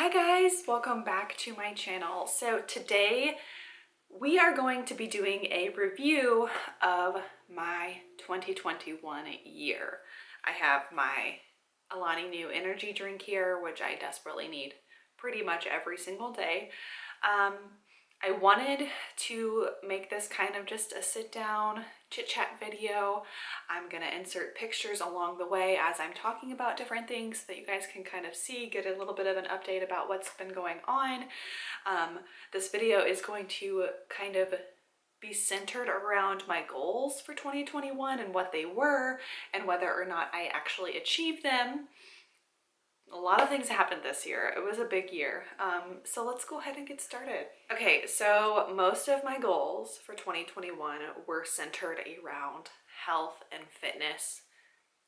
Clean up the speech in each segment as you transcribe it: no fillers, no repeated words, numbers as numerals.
Hi guys, welcome back to my channel. So today we are going to be doing a review of my 2021 year. I have my Alani Nu energy drink here, which I desperately need pretty much every single day. I wanted to make this kind of just a sit down chit chat video. I'm gonna insert pictures along the way as I'm talking about different things so that you guys can kind of see, get a little bit of an update about what's been going on. This video is going to kind of be centered around my goals for 2021 and what they were and whether or not I actually achieved them. A lot of things happened this year. It was a big year. So let's go ahead and get started. Okay, so most of my goals for 2021 were centered around health and fitness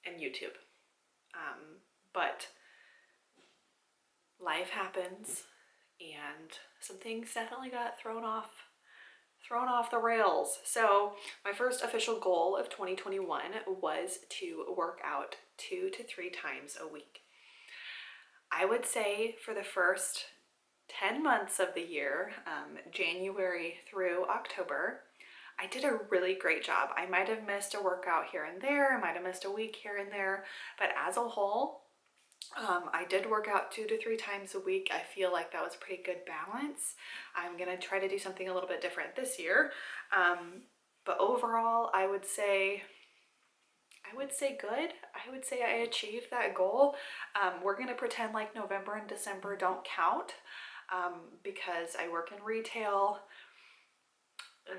and YouTube. But life happens and some things definitely got thrown off the rails. So my first official goal of 2021 was to work out 2 to 3 times a week. I would say for the first 10 months of the year, January through October, I did a really great job. I might have missed a workout here and there, I might have missed a week here and there, but as a whole, I did work out 2 to 3 times a week. I feel like that was a pretty good balance. I'm gonna try to do something a little bit different this year. But overall, I would say good. I would say I achieved that goal. We're gonna pretend like November and December don't count because I work in retail.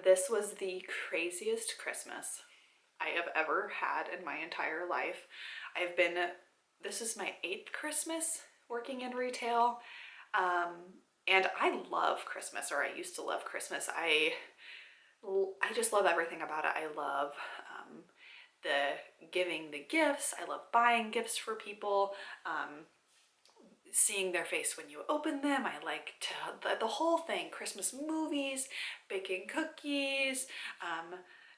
This was the craziest Christmas I have ever had in my entire life. This is my 8th Christmas working in retail. And I love Christmas, or I used to love Christmas. I just love everything about it. I love the giving the gifts. I love buying gifts for people, seeing their face when you open them. I like the whole thing, Christmas movies, baking cookies,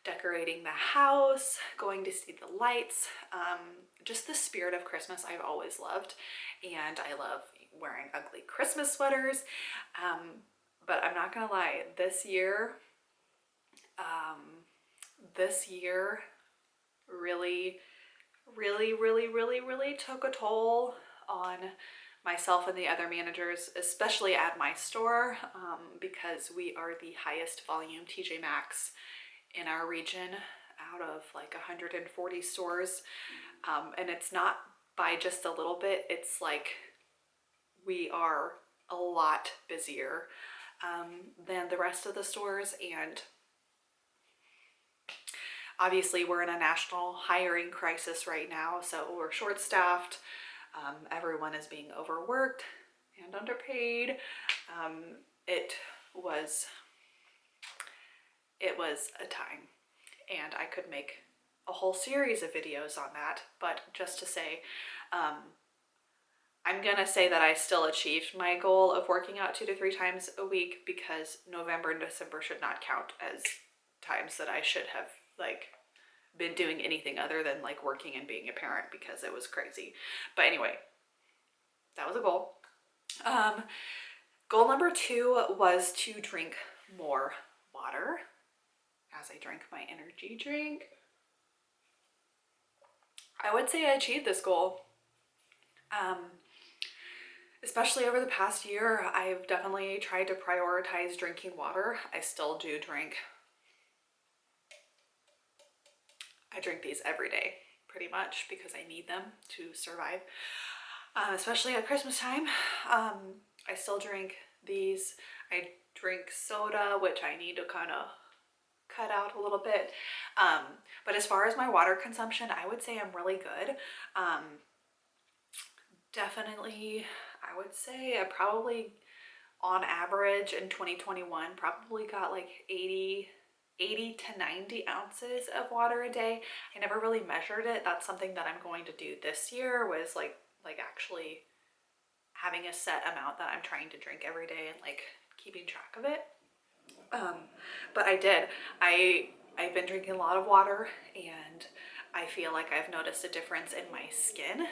decorating the house, going to see the lights, just the spirit of Christmas I've always loved. And I love wearing ugly Christmas sweaters. But I'm not gonna lie, this year really took a toll on myself and the other managers, especially at my store, because we are the highest volume TJ Maxx in our region out of like 140 stores. And it's not by just a little bit, it's like we are a lot busier than the rest of the stores. And obviously we're in a national hiring crisis right now, so we're short-staffed. Everyone is being overworked and underpaid. It was a time, and I could make a whole series of videos on that, but just to say, I'm gonna say that I still achieved my goal of working out 2 to 3 times a week, because November and December should not count as times that I should have like been doing anything other than like working and being a parent, because it was crazy. But anyway, that was a goal. Goal number 2 was to drink more water as I drank my energy drink. I would say I achieved this goal. Especially over the past year, I've definitely tried to prioritize drinking water. I still do drink. I drink these every day, pretty much, because I need them to survive, especially at Christmas time. I still drink these. I drink soda, which I need to kind of cut out a little bit. But as far as my water consumption, I would say I'm really good. Definitely, I would say I probably, on average in 2021, probably got like 80 to 90 ounces of water a day. I never really measured it. That's something that I'm going to do this year, was like actually having a set amount that I'm trying to drink every day and like keeping track of it. But I've been drinking a lot of water, and I feel like I've noticed a difference in my skin.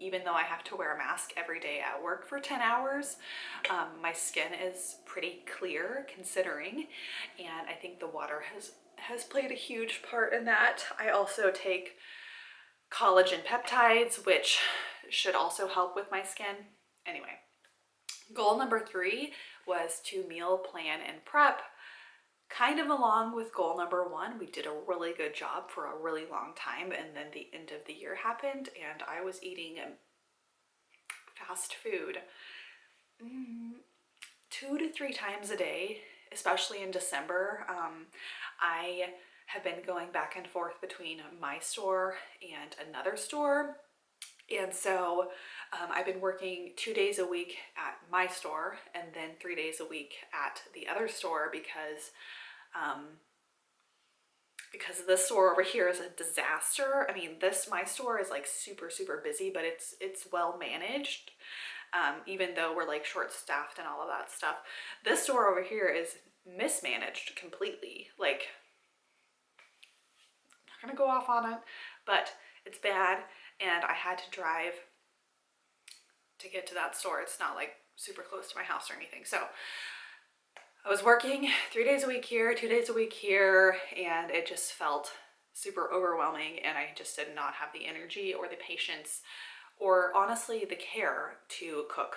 Even though I have to wear a mask every day at work for 10 hours, my skin is pretty clear considering, and I think the water has played a huge part in that. I also take collagen peptides, which should also help with my skin. Anyway, goal number 3 was to meal plan and prep. Kind of along with goal number 1, we did a really good job for a really long time, and then the end of the year happened and I was eating fast food 2 to 3 times a day, especially in December. I have been going back and forth between my store and another store. And so I've been working 2 days a week at my store and then 3 days a week at the other store because this store over here is a disaster. I mean, my store is like super, super busy, but it's well managed. Even though we're like short staffed and all of that stuff. This store over here is mismanaged completely. Like, I'm not gonna go off on it, but it's bad. And I had to drive to get to that store. It's not like super close to my house or anything. So I was working 3 days a week here, 2 days a week here, and it just felt super overwhelming, and I just did not have the energy or the patience or honestly the care to cook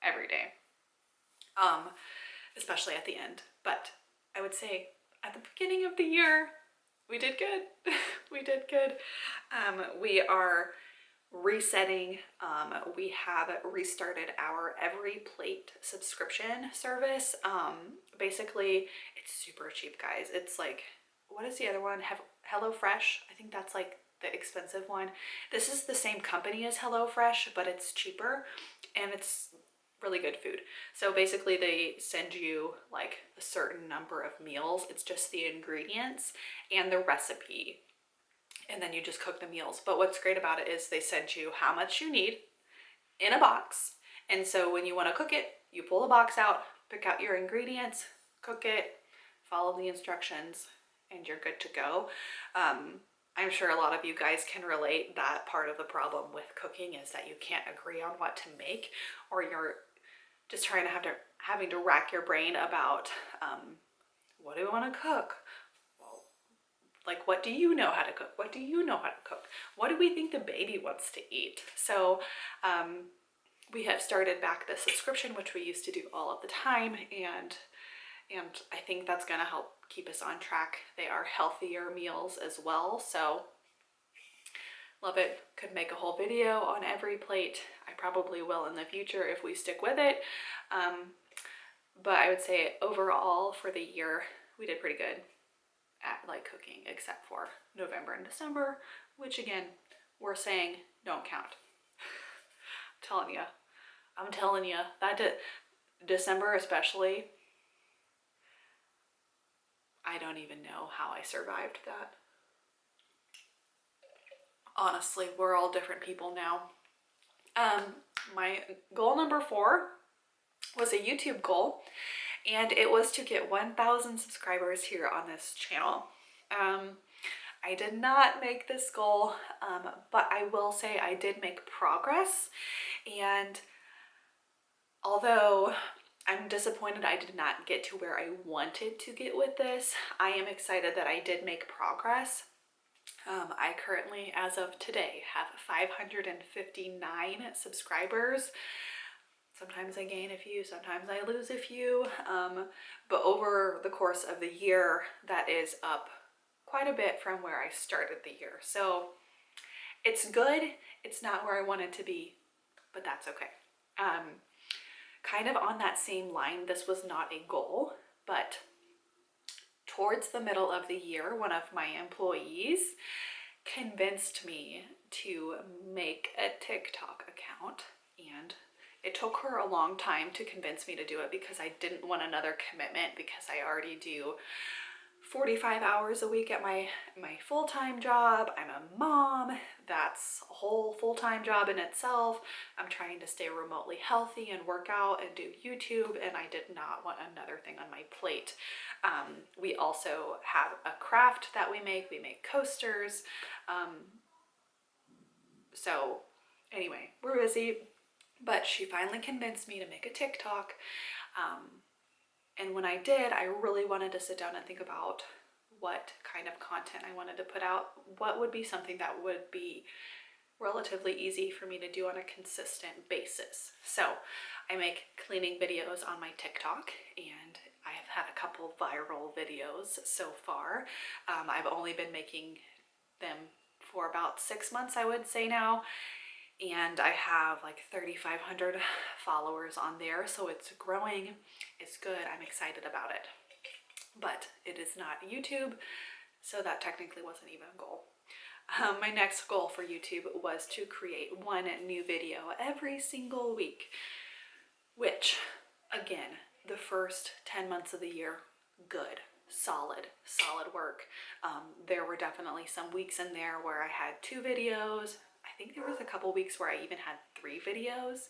every day, especially at the end. But I would say at the beginning of the year, we did good. We did good. We are resetting. We have restarted our Every Plate subscription service. Basically, it's super cheap, guys. It's like, what is the other one? HelloFresh. I think that's like the expensive one. This is the same company as HelloFresh, but it's cheaper and it's really good food. So basically they send you like a certain number of meals. It's just the ingredients and the recipe, and then you just cook the meals. But what's great about it is they send you how much you need in a box. And so when you want to cook it, you pull the box out, pick out your ingredients, cook it, follow the instructions, and you're good to go. I'm sure a lot of you guys can relate that part of the problem with cooking is that you can't agree on what to make, or you're just trying to having to rack your brain about what do I want to cook? Well, like, what do you know how to cook? What do you know how to cook? What do we think the baby wants to eat? So we have started back the subscription, which we used to do all of the time, and I think that's going to help keep us on track. They are healthier meals as well, so love it. Could make a whole video on Every Plate. I probably will in the future if we stick with it. But I would say overall for the year, we did pretty good at like cooking, except for November and December, which again, we're saying don't count. I'm telling you, that December especially, I don't even know how I survived that. Honestly, we're all different people now. My goal number 4 was a YouTube goal, and it was to get 1,000 subscribers here on this channel. I did not make this goal, but I will say I did make progress, and although I'm disappointed I did not get to where I wanted to get with this, I am excited that I did make progress. I currently, as of today, have 559 subscribers. Sometimes I gain a few, sometimes I lose a few, but over the course of the year, that is up quite a bit from where I started the year. So it's good. It's not where I want it to be, but that's okay. Kind of on that same line, this was not a goal, but towards the middle of the year, one of my employees convinced me to make a TikTok account, and it took her a long time to convince me to do it because I didn't want another commitment, because I already do 45 hours a week at my full-time job. I'm a mom. That's a whole full-time job in itself. I'm trying to stay remotely healthy and work out and do YouTube, and I did not want another thing on my plate. We also have a craft that we make. We make coasters. So anyway, we're busy, but she finally convinced me to make a TikTok. And when I did, I really wanted to sit down and think about what kind of content I wanted to put out. What would be something that would be relatively easy for me to do on a consistent basis. So I make cleaning videos on my TikTok, and I have had a couple viral videos so far. I've only been making them for about 6 months, I would say now. And I have like 3,500 followers on there, so it's growing, it's good, I'm excited about it. But it is not YouTube, so that technically wasn't even a goal. My next goal for YouTube was to create one new video every single week, which, again, the first 10 months of the year, good, solid work. There were definitely some weeks in there where I had 2 videos. I think there was a couple weeks where I even had 3 videos.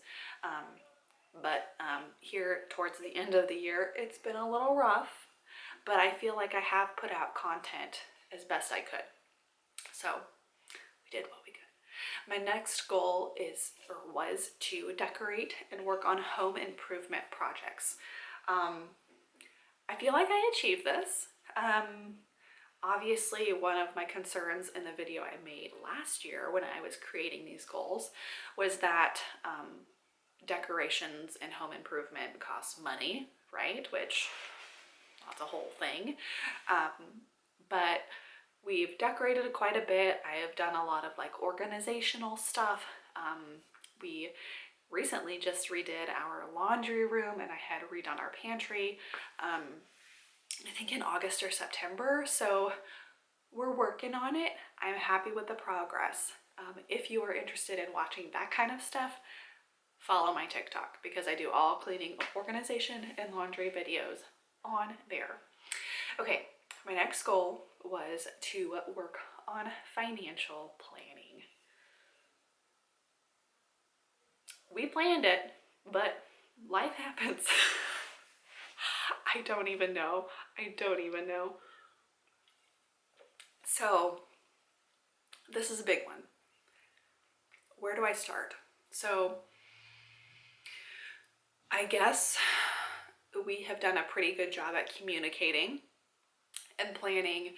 But here towards the end of the year, it's been a little rough, but I feel like I have put out content as best I could. So we did what we could. My next goal was to decorate and work on home improvement projects. I feel like I achieved this. Obviously, one of my concerns in the video I made last year when I was creating these goals was that decorations and home improvement cost money, right? Which, that's a whole thing. But we've decorated quite a bit. I have done a lot of like organizational stuff. We recently just redid our laundry room, and I had redone our pantry. I think in August or September, so we're working on it. I'm happy with the progress. If you are interested in watching that kind of stuff, follow my TikTok, because I do all cleaning, organization, and laundry videos on there. Okay, my next goal was to work on financial planning. We planned it, but life happens. I don't even know. So this is a big one. Where do I start? So I guess we have done a pretty good job at communicating and planning,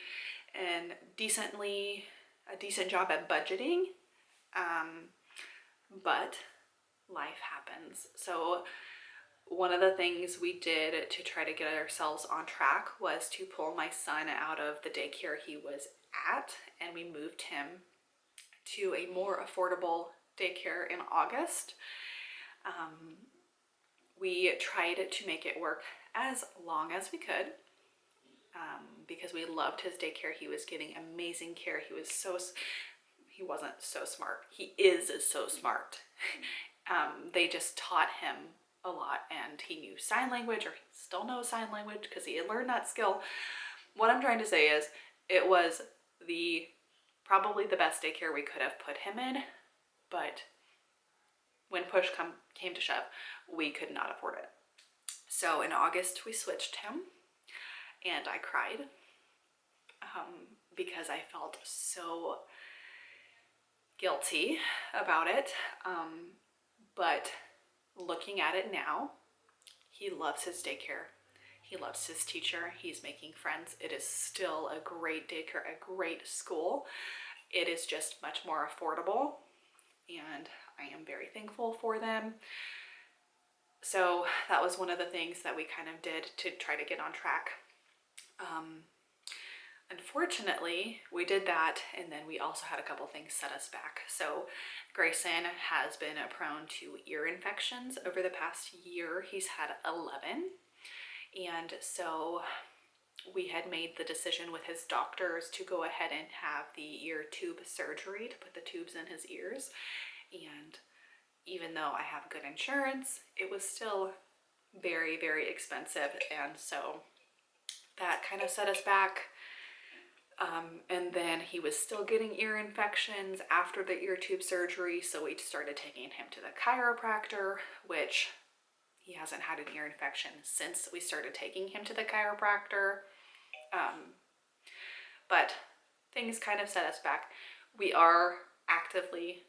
and a decent job at budgeting. But life happens. So one of the things we did to try to get ourselves on track was to pull my son out of the daycare he was at, and we moved him to a more affordable daycare in August. We tried to make it work as long as we could, because we loved his daycare. He was getting amazing care. He wasn't so smart. He is so smart. They just taught him a lot, and he knew sign language, or he still knows sign language because he had learned that skill. What I'm trying to say is it was probably the best daycare we could have put him in, but when push came to shove, we could not afford it. So in August, we switched him, and I cried because I felt so guilty about it. But looking at it now, he loves his daycare. He loves his teacher. He's making friends. It is still a great daycare, a great school. It is just much more affordable, and I am very thankful for them. So that was one of the things that we kind of did to try to get on track. Unfortunately, we did that, and then we also had a couple things set us back. So Grayson has been prone to ear infections over the past year. He's had 11. And so we had made the decision with his doctors to go ahead and have the ear tube surgery to put the tubes in his ears. And even though I have good insurance, it was still very, very expensive. And so that kind of set us back. And then he was still getting ear infections after the ear tube surgery, so we started taking him to the chiropractor, which he hasn't had an ear infection since we started taking him to the chiropractor. But things kind of set us back. We are actively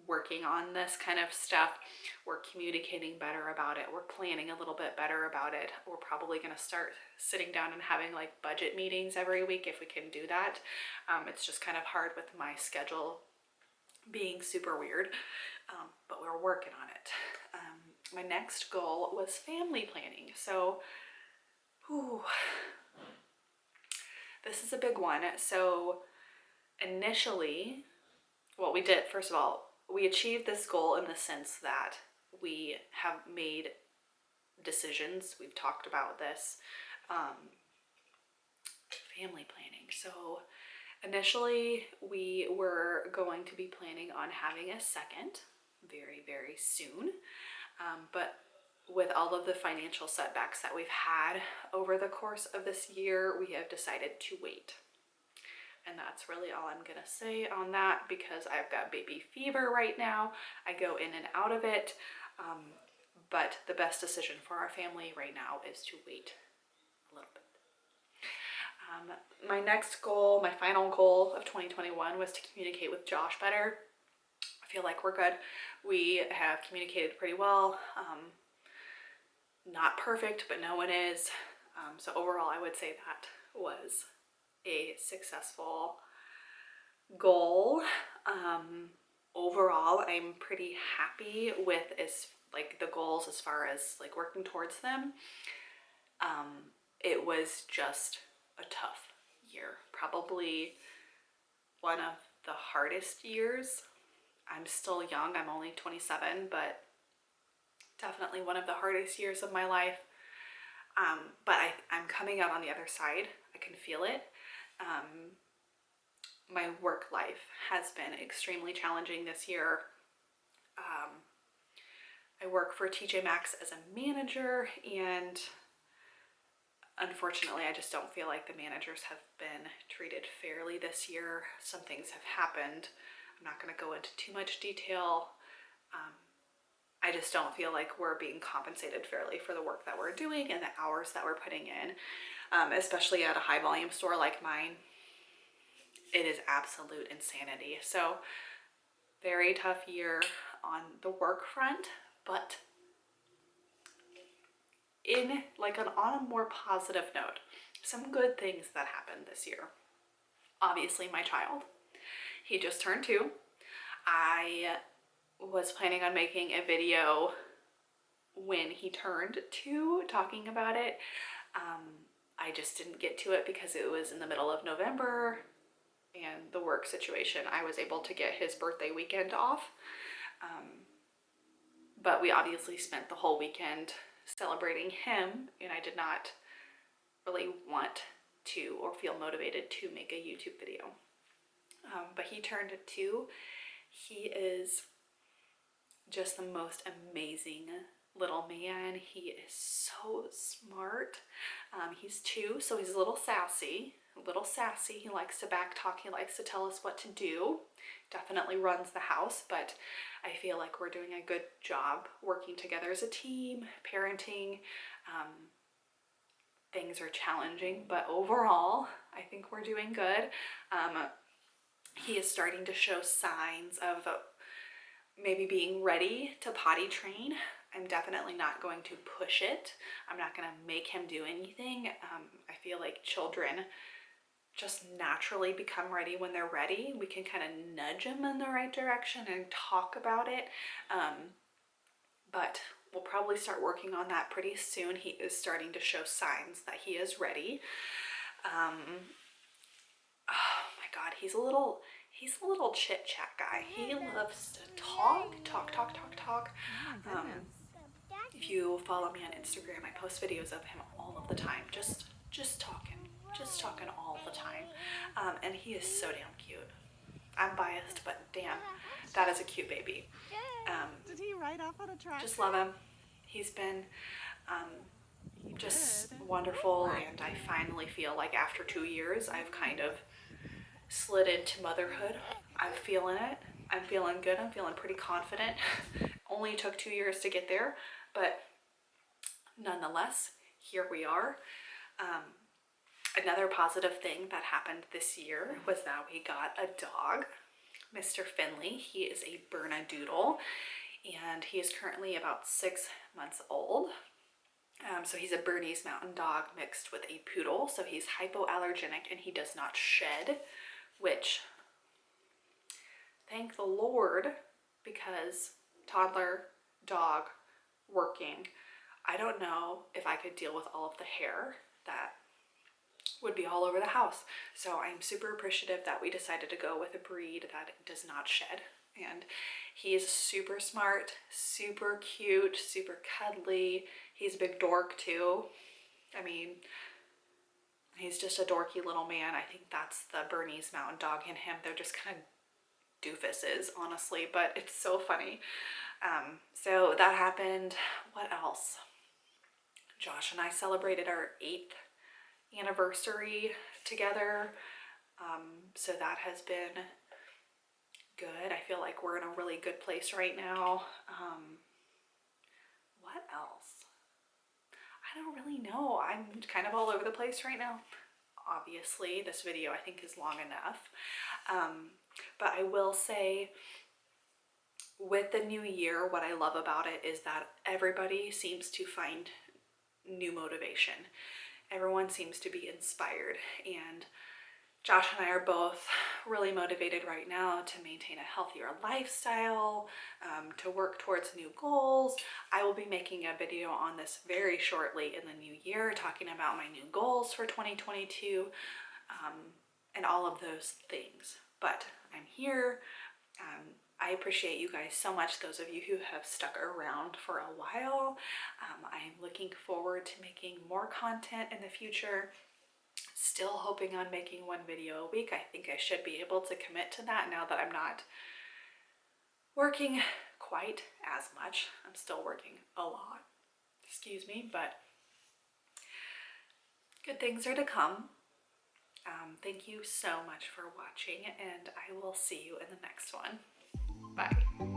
working on this kind of stuff. We're communicating better about it. We're planning a little bit better about it. We're probably going to start sitting down and having like budget meetings every week if we can do that. It's just kind of hard with my schedule being super weird, but we're working on it. My next goal was family planning. So, this is a big one. So initially, what we did, first of all, we achieved this goal in the sense that we have made decisions. We've talked about this, family planning. So initially, we were going to be planning on having a second very, very soon. But with all of the financial setbacks that we've had over the course of this year, we have decided to wait. And that's really all I'm gonna say on that, because I've got baby fever right now. I go in and out of it. But the best decision for our family right now is to wait a little bit. My next goal, my final goal of 2021 was to communicate with Josh better. I feel like we're good. We have communicated pretty well. Not perfect, but no one is. So overall, I would say that was a successful goal. Overall, I'm pretty happy with the goals as far as like working towards them. It was just a tough year, probably one of the hardest years. I'm still young, I'm only 27, but definitely one of the hardest years of my life. But I'm coming out on the other side. I can feel it. My work life has been extremely challenging this year. I work for TJ Maxx as a manager, and unfortunately, I just don't feel like the managers have been treated fairly this year. Some things have happened. I'm not going to go into too much detail. I just don't feel like we're being compensated fairly for the work that we're doing and the hours that we're putting in, especially at a high volume store like mine. It is absolute insanity. So very tough year on the work front, but on a more positive note, some good things that happened this year. Obviously, my child, he just turned 2. I was planning on making a video when he turned 2 talking about it. I just didn't get to it because it was in the middle of November and the work situation. I was able to get his birthday weekend off. But we obviously spent the whole weekend celebrating him, and I did not really want to or feel motivated to make a YouTube video. But he turned 2. He is just the most amazing little man. He is so smart. He's 2, so he's a little sassy. He likes to backtalk. He likes to tell us what to do. Definitely runs the house, but I feel like we're doing a good job working together as a team, parenting. Things are challenging, but overall, I think we're doing good. He is starting to show signs of maybe being ready to potty train. I'm definitely not going to push it. I'm not going to make him do anything. I feel like children just naturally become ready when they're ready. We can kind of nudge them in the right direction and talk about it. But we'll probably start working on that pretty soon. He is starting to show signs that he is ready. Oh my God, he's a little chit chat guy. He loves to talk. If you follow me on Instagram, I post videos of him all of the time, just talking all the time. And he is so damn cute. I'm biased, but damn, that is a cute baby. Did he ride off on a tractor? Just love him. He's been just wonderful, and I finally feel like after 2 years, I've kind of slid into motherhood. I'm feeling it. I'm feeling good. I'm feeling pretty confident. Only took 2 years to get there, but nonetheless, here we are. Another positive thing that happened this year was that we got a dog, Mr. Finley. He is a Bernedoodle, and he is currently about 6 months old. So he's a Bernese Mountain Dog mixed with a poodle. So he's hypoallergenic and he does not shed, which, thank the Lord, because toddler, dog, working, I don't know if I could deal with all of the hair that would be all over the house. So I'm super appreciative that we decided to go with a breed that does not shed. And he is super smart, super cute, super cuddly. He's a big dork too. I mean, he's just a dorky little man. I think that's the Bernese Mountain Dog in him. They're just kind of doofuses, honestly, but it's so funny. So that happened. What else? Josh and I celebrated our 8th anniversary together. So that has been good. I feel like we're in a really good place right now. What else? I don't really know. I'm kind of all over the place right now. Obviously, this video I think is long enough. But I will say, with the new year, what I love about it is that everybody seems to find new motivation. Everyone seems to be inspired, and Josh and I are both really motivated right now to maintain a healthier lifestyle, to work towards new goals. I will be making a video on this very shortly in the new year, talking about my new goals for 2022, and all of those things. But I'm here. I appreciate you guys so much, those of you who have stuck around for a while. I'm looking forward to making more content in the future. Still hoping on making 1 video a week. I think I should be able to commit to that now that I'm not working quite as much. I'm still working a lot, excuse me, but good things are to come. Thank you so much for watching, and I will see you in the next one. Bye.